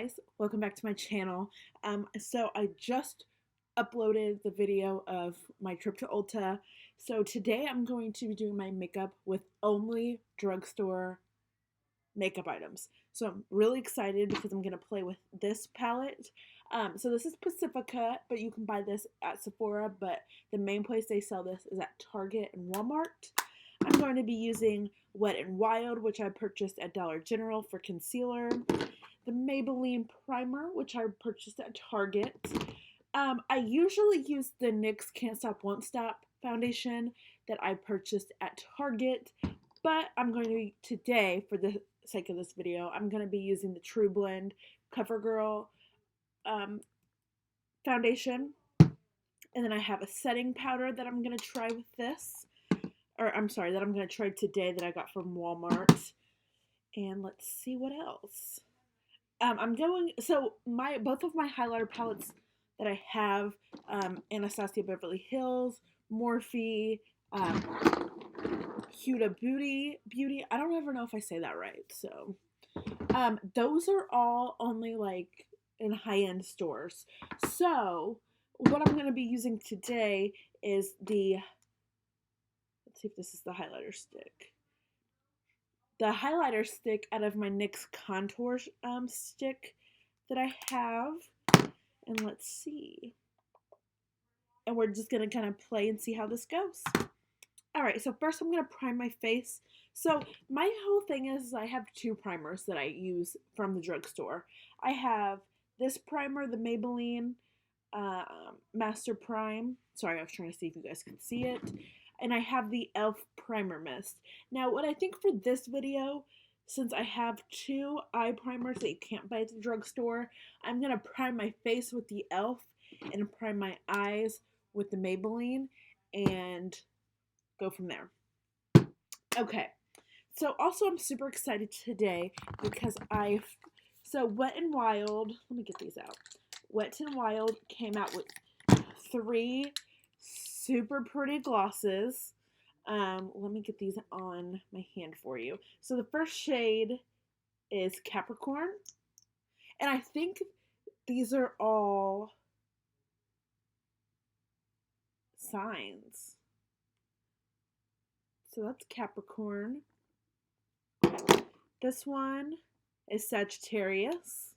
guys, welcome back to my channel. So I just uploaded the video of my trip to Ulta. So today I'm going to be doing my makeup with only drugstore makeup items. So I'm really excited because I'm going to play with this palette. So this is Pacifica, but you can buy this at Sephora, but the main place they sell this is at Target and Walmart. I'm going to be using Wet n Wild, which I purchased at Dollar General for concealer. The Maybelline primer, which I purchased at Target. I usually use the NYX Can't Stop Won't Stop foundation that I purchased at Target, but I'm going to be, today, for the sake of this video, I'm going to be using the True Blend Covergirl foundation. And then I have a setting powder that I'm going to try with this. Or I'm sorry, that I'm going to try today that I got from Walmart. And let's see what else. Both of my highlighter palettes that I have, Anastasia Beverly Hills, Morphe, Huda Beauty, I don't ever know if I say that right, so, those are all only, like, in high-end stores. So, what I'm going to be using today is let's see if this is the highlighter stick. The highlighter stick out of my NYX contour stick that I have. And let's see. And we're just going to kind of play and see how this goes. Alright, so first I'm going to prime my face. So my whole thing is I have two primers that I use from the drugstore. I have this primer, the Maybelline Master Prime. Sorry, I was trying to see if you guys could see it. And I have the e.l.f. Primer Mist. Now, what I think for this video, since I have two eye primers that you can't buy at the drugstore, I'm going to prime my face with the e.l.f. and prime my eyes with the Maybelline and go from there. Okay, so also I'm super excited today because Wet n Wild, let me get these out. Wet n Wild came out with 3 super pretty glosses. Let me get these on my hand for you. So the first shade is Capricorn. And I think these are all signs. So that's Capricorn. This one is Sagittarius.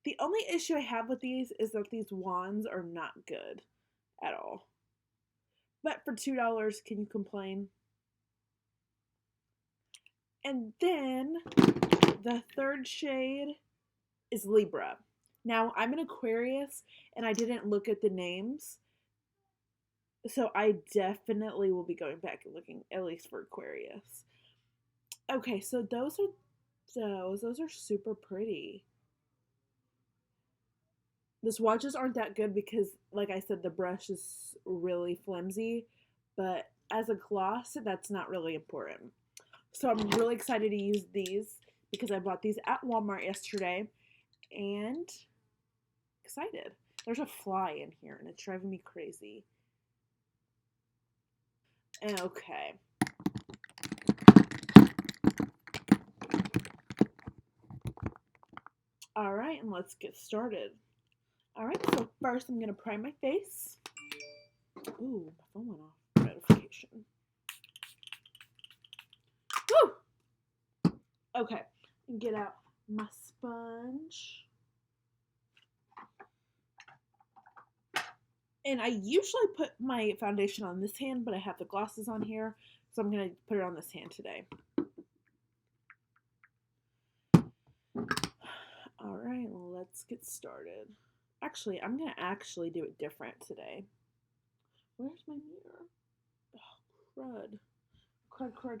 The only issue I have with these is that these wands are not good at all. But for $2, can you complain? And then the third shade is Libra. Now, I'm an Aquarius, and I didn't look at the names. So I definitely will be going back and looking at least for Aquarius. Okay, so those are super pretty. The swatches aren't that good because, like I said, the brush is really flimsy, but as a gloss, that's not really important. So I'm really excited to use these because I bought these at Walmart yesterday, and excited. There's a fly in here, and it's driving me crazy. Okay. Alright, and let's get started. Alright, so first I'm going to prime my face. Ooh, my phone went off. Notification. Woo! Okay, and get out my sponge. And I usually put my foundation on this hand, but I have the glosses on here, so I'm going to put it on this hand today. Alright, let's get started. Actually, I'm going to do it different today. Where's my mirror? Oh, crud. Crud.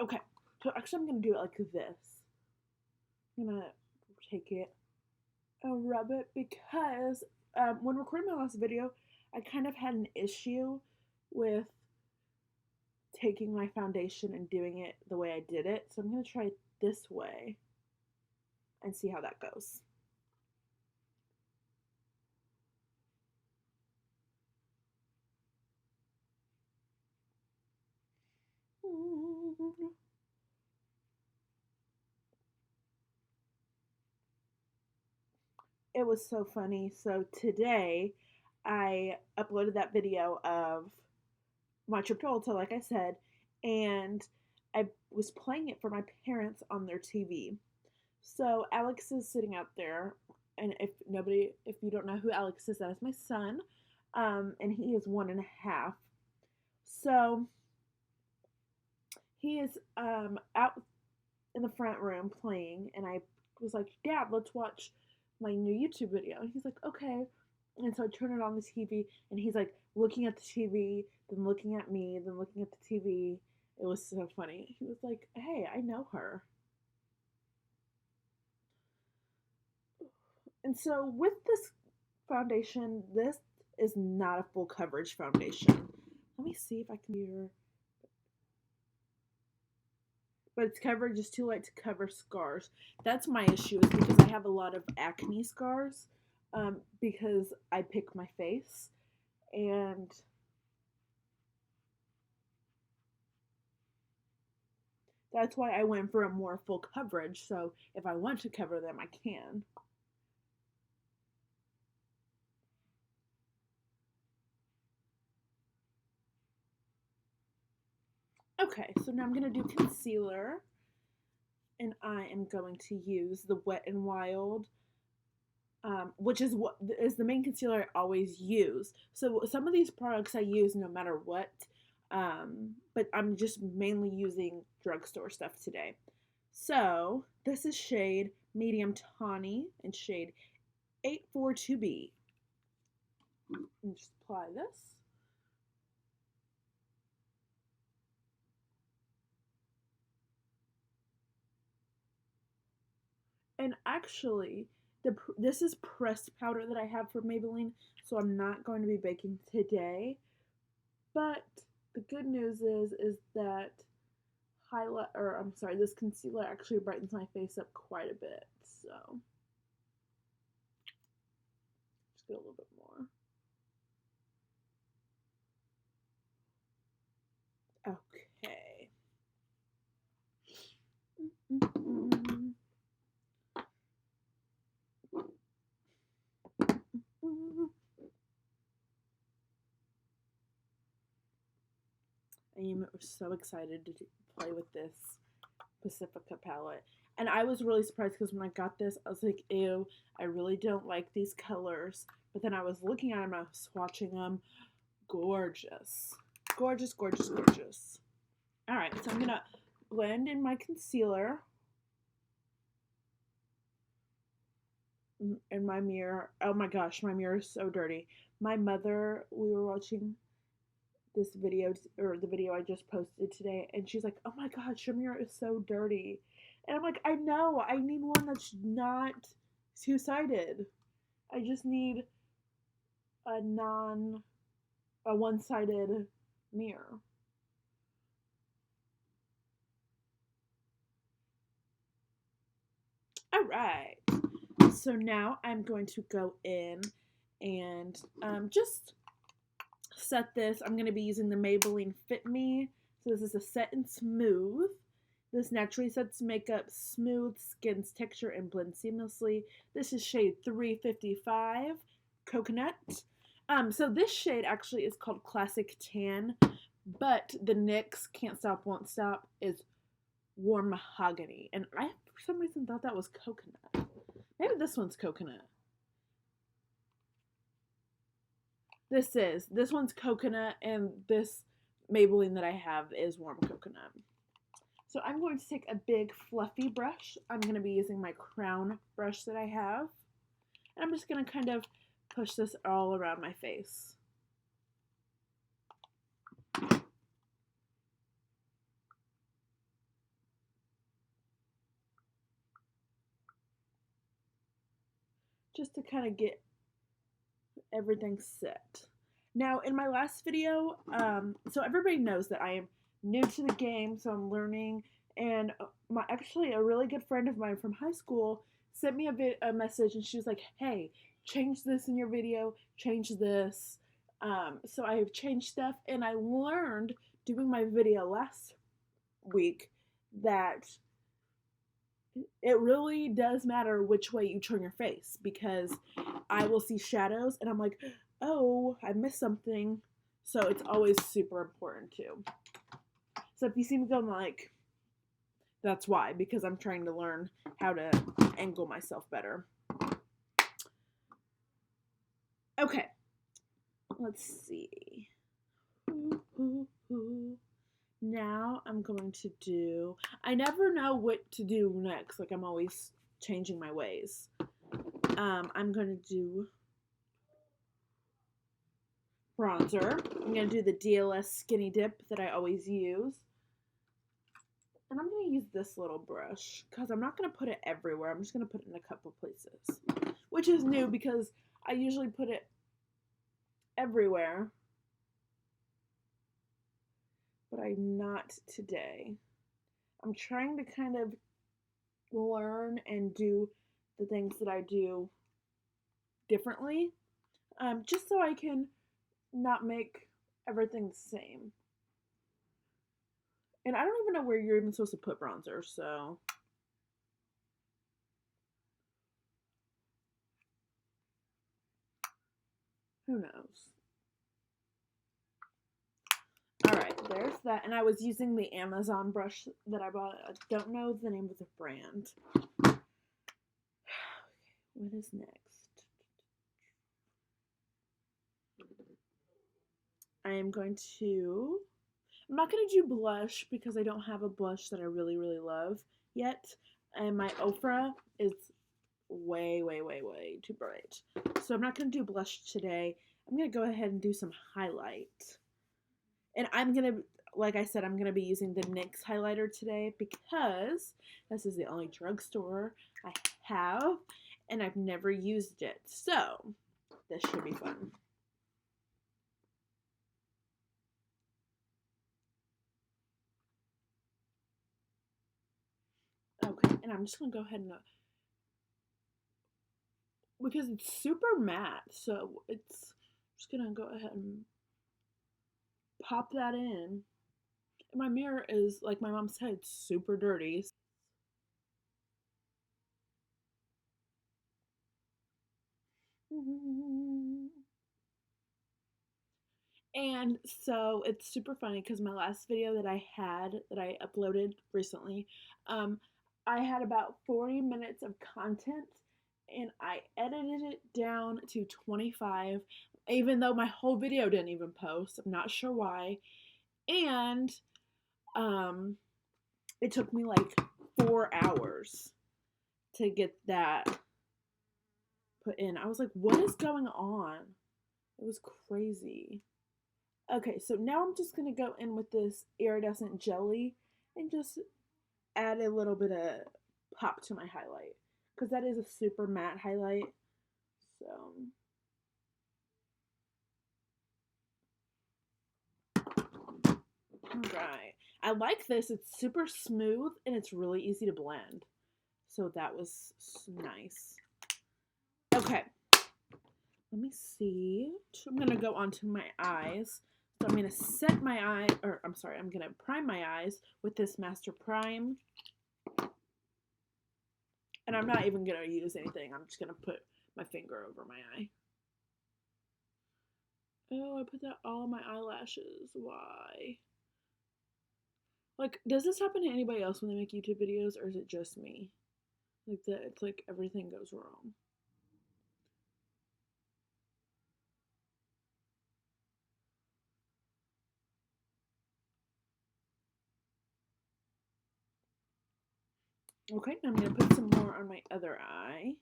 Okay, so actually I'm going to do it like this. I'm going to take it and rub it because when recording my last video, I kind of had an issue with taking my foundation and doing it the way I did it. So I'm going to try it this way and see how that goes. it was so funny. So today I uploaded that video of my trip to Ulta, like I said, and I was playing it for my parents on their TV. So Alex is sitting out there, and if you don't know who Alex is, that is my son, and he is 1.5. So he is out in the front room playing, and I was like, Dad, let's watch my new YouTube video. And he's like, okay. And so I turn it on the TV, and he's like looking at the TV, then looking at me, then looking at the TV. It was so funny. He was like, hey, I know her. And so with this foundation, this is not a full coverage foundation. Let me see if I can hear. But its coverage is too light to cover scars. That's my issue, is because I have a lot of acne scars, because I pick my face, and that's why I went for a more full coverage, so if I want to cover them, I can. Okay, so now I'm going to do concealer, and I am going to use the Wet n Wild, which is what is the main concealer I always use. So some of these products I use no matter what, but I'm just mainly using drugstore stuff today. So this is shade Medium Tawny and shade 842B. And just apply this. And actually, this is pressed powder that I have for Maybelline, so I'm not going to be baking today. But the good news is that this concealer actually brightens my face up quite a bit. So just get a little bit more. Okay. I am so excited to play with this Pacifica palette. And I was really surprised because when I got this, I was like, ew, I really don't like these colors. But then I was looking at them, I was swatching them. Gorgeous. Gorgeous, gorgeous, gorgeous. Alright, so I'm going to blend in my concealer. In my mirror. Oh my gosh, my mirror is so dirty. My mother, we were watching this video, or the video I just posted today, and she's like, oh my gosh, your mirror is so dirty. And I'm like, I know, I need one that's not two-sided. I just need a one-sided mirror. Alright, so now I'm going to go in and just set this. I'm going to be using the Maybelline Fit Me. So this is a Set and Smooth. This naturally sets makeup smooth, skin's texture, and blends seamlessly. This is shade 355, Coconut. So this shade actually is called Classic Tan, but the NYX Can't Stop, Won't Stop is Warm Mahogany. And I, for some reason, thought that was Coconut. Maybe this one's Coconut. This one's Coconut, and this Maybelline that I have is Warm Coconut. So I'm going to take a big fluffy brush. I'm going to be using my crown brush that I have. And I'm just going to kind of push this all around my face. Just to kind of get everything set. Now, in my last video, so everybody knows that I am new to the game, so I'm learning, and actually a really good friend of mine from high school sent me a message, and she was like, hey, change this in your video, change this. So I have changed stuff, and I learned doing my video last week that it really does matter which way you turn your face, because I will see shadows and I'm like, oh, I missed something. So it's always super important too. So if you see me going like, that's why, because I'm trying to learn how to angle myself better. Okay, let's see. Now I'm going to do, I never know what to do next. Like, I'm always changing my ways. I'm going to do bronzer. I'm going to do the DLS Skinny Dip that I always use. And I'm going to use this little brush because I'm not going to put it everywhere. I'm just going to put it in a couple places, which is new because I usually put it everywhere, but I'm not today. I'm trying to kind of learn and do the things that I do differently, just so I can not make everything the same. And I don't even know where you're even supposed to put bronzer, so. Who knows? Alright, there's that. And I was using the Amazon brush that I bought. I don't know the name of the brand. What is next? I'm not going to do blush because I don't have a blush that I really, really love yet. And my Ofra is way, way, way, way too bright. So I'm not going to do blush today. I'm going to go ahead and do some highlight. And I'm going to, like I said, I'm going to be using the Nyx Highlighter today because this is the only drugstore I have and I've never used it. So this should be fun. Okay, and I'm just going to go ahead and, because it's super matte, so it's just going to go ahead and pop that in. And my mirror is, like my mom said, super dirty. And so it's super funny because my last video that I uploaded recently, I had about 40 minutes of content and I edited it down to 25, even though my whole video didn't even post. I'm not sure why. And it took me like 4 hours to get that put in. I was like, what is going on? It was crazy. Okay, so now I'm just going to go in with this iridescent jelly and just add a little bit of pop to my highlight, because that is a super matte highlight. So alright, I like this. It's super smooth and it's really easy to blend, so that was nice. Okay, let me see. I'm gonna go onto my eyes. So I'm gonna set my eye, or I'm sorry, I'm gonna prime my eyes with this Master Prime. And I'm not even gonna use anything. I'm just gonna put my finger over my eye. Oh, I put that all on my eyelashes. Why? Like, does this happen to anybody else when they make YouTube videos, or is it just me? Like that, it's like everything goes wrong. Okay, now I'm gonna put some more on my other eye.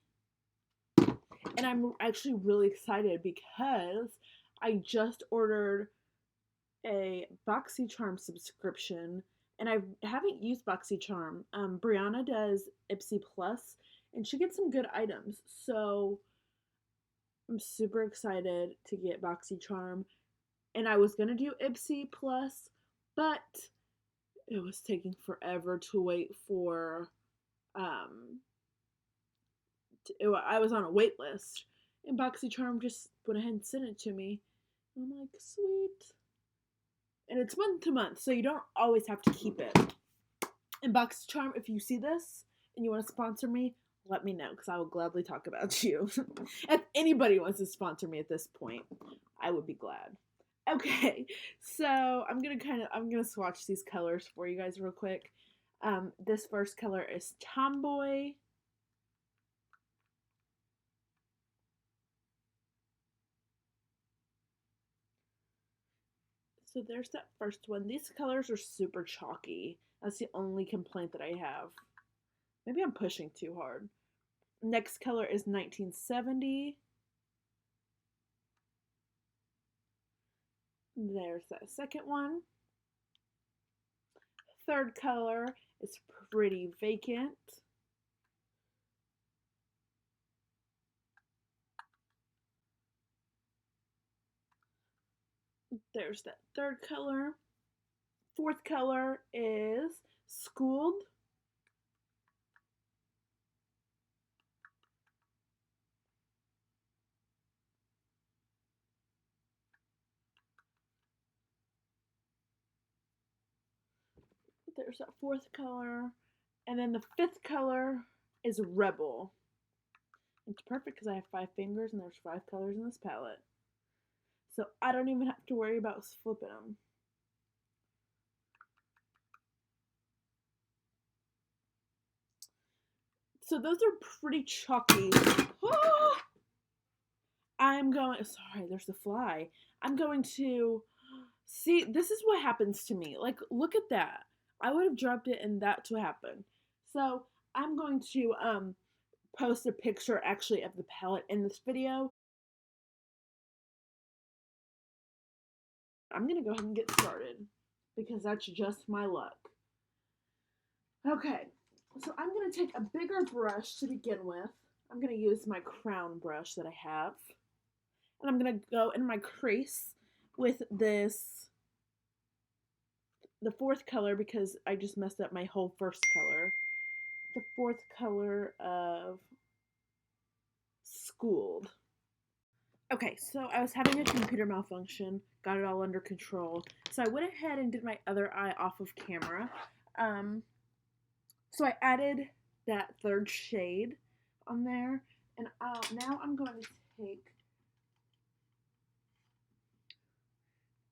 And I'm actually really excited because I just ordered a BoxyCharm subscription, and I haven't used BoxyCharm. Brianna does Ipsy Plus, and she gets some good items. So I'm super excited to get BoxyCharm. And I was gonna do Ipsy Plus, but it was taking forever to wait for. I was on a wait list, and BoxyCharm just went ahead and sent it to me. I'm like, sweet. And it's month to month, so you don't always have to keep it. And BoxyCharm, if you see this, and you want to sponsor me, let me know because I will gladly talk about you. If anybody wants to sponsor me at this point, I would be glad. Okay, so I'm gonna swatch these colors for you guys real quick. This first color is Tomboy. So there's that first one. These colors are super chalky. That's the only complaint that I have. Maybe I'm pushing too hard. Next color is 1970. There's that second one. Third color is Pretty Vacant. There's that third color. Fourth color is Schooled. There's that fourth color. And then the fifth color is Rebel. It's perfect because I have 5 fingers and there's 5 colors in this palette. So I don't even have to worry about flipping them. So those are pretty chalky. Oh! I'm going, sorry, there's the fly. I'm going to, see, this is what happens to me. Like, look at that. I would have dropped it and that's what happened. So I'm going to post a picture actually of the palette in this video. I'm going to go ahead and get started because that's just my luck. Okay, so I'm going to take a bigger brush to begin with. I'm going to use my crown brush that I have. And I'm going to go in my crease with this, the fourth color, because I just messed up my whole first color. The fourth color of Schooled. Okay, so I was having a computer malfunction, got it all under control. So I went ahead and did my other eye off of camera. So I added that third shade on there. And now I'm going to take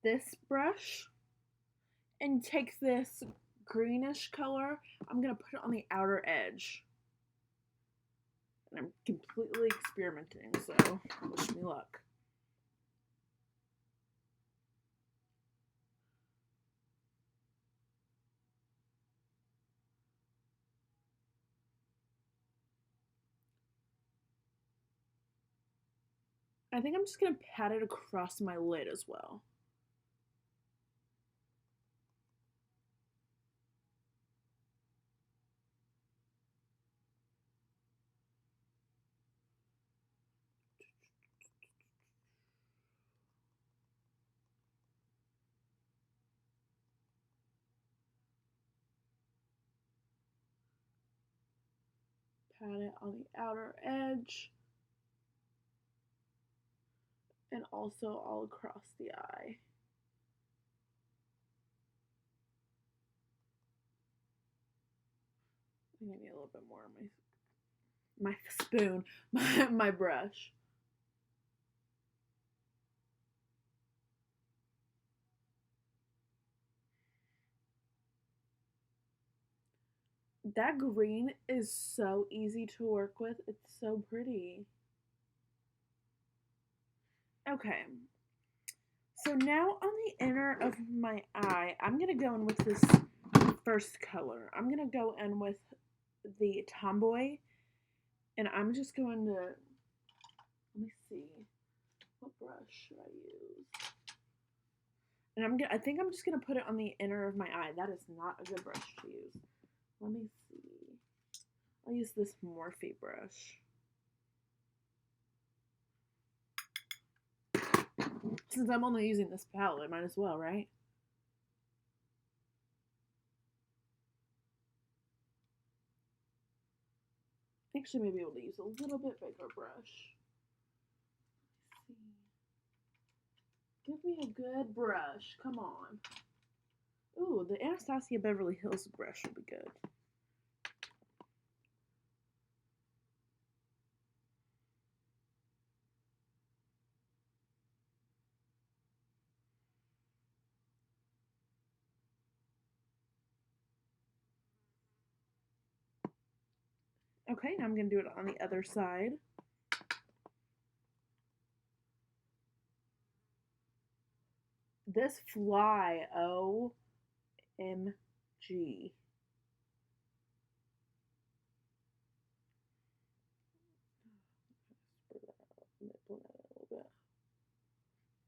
this brush and take this greenish color. I'm going to put it on the outer edge. And I'm completely experimenting, so wish me luck. I think I'm just going to pat it across my lid as well. Pat it on the outer edge. And also all across the eye. I think I need a little bit more on my spoon, my brush. That green is so easy to work with. It's so pretty. Okay. So now on the inner of my eye, I'm going to go in with this first color. I'm going to go in with the Tomboy. And I'm just going to, let me see, what brush should I use? And I think I'm just going to put it on the inner of my eye. That is not a good brush to use. Let me see. I'll use this Morphe brush. Since I'm only using this palette, I might as well, right? Actually, maybe able to use a little bit bigger brush. Let's see. Give me a good brush. Come on. Ooh, the Anastasia Beverly Hills brush would be good. Okay, now I'm going to do it on the other side. This fly, OMG.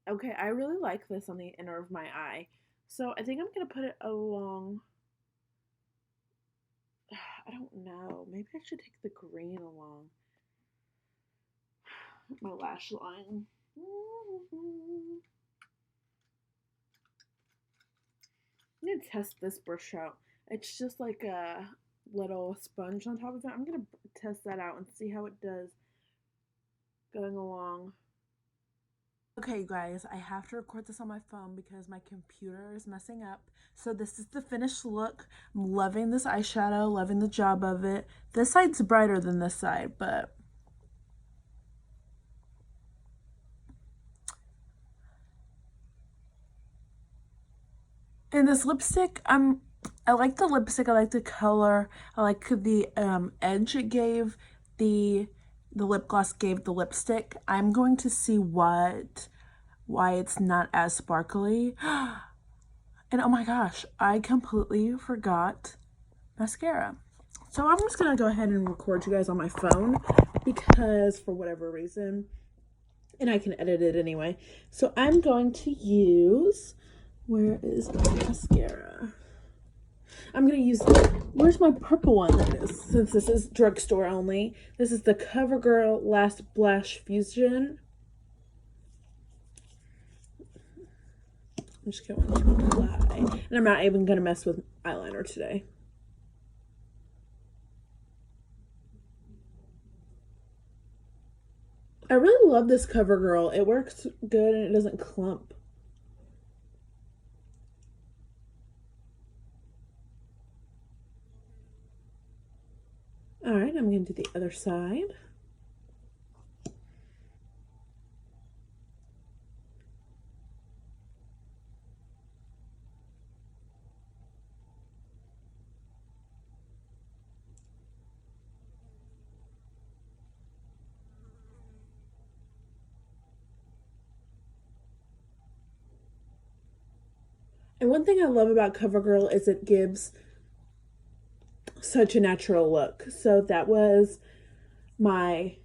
Okay, I really like this on the inner of my eye. So I think I'm going to put it along, I don't know, maybe I should take the green along my lash line. I'm going to test this brush out. It's just like a little sponge on top of it. I'm going to test that out and see how it does going along. Okay, you guys, I have to record this on my phone because my computer is messing up. So this is the finished look. I'm loving this eyeshadow, loving the job of it. This side's brighter than this side, but and this lipstick, I like the lipstick, I like the color, I like the edge it gave, the lip gloss gave the lipstick. I'm going to see why it's not as sparkly. And oh my gosh, I completely forgot mascara. So I'm just gonna go ahead and record you guys on my phone because for whatever reason, and I can edit it anyway. So I'm going to use, where is my mascara? I'm going to use, where's my purple one? There it is, since this is drugstore only. This is the Covergirl Lashblast Fusion. I'm just going to apply. And I'm not even going to mess with eyeliner today. I really love this CoverGirl. It works good and it doesn't clump. All right, I'm going to do the other side. And one thing I love about CoverGirl is it gives such a natural look. So that was my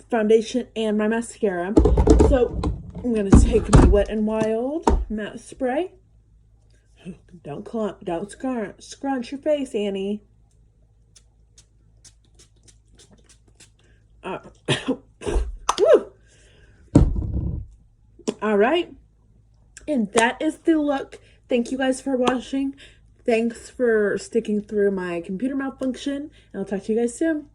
foundation and my mascara. So I'm going to take my Wet n Wild matte spray. Don't clump, don't scrunch your face, Annie. All right. And that is the look. Thank you guys for watching. Thanks for sticking through my computer malfunction. And I'll talk to you guys soon.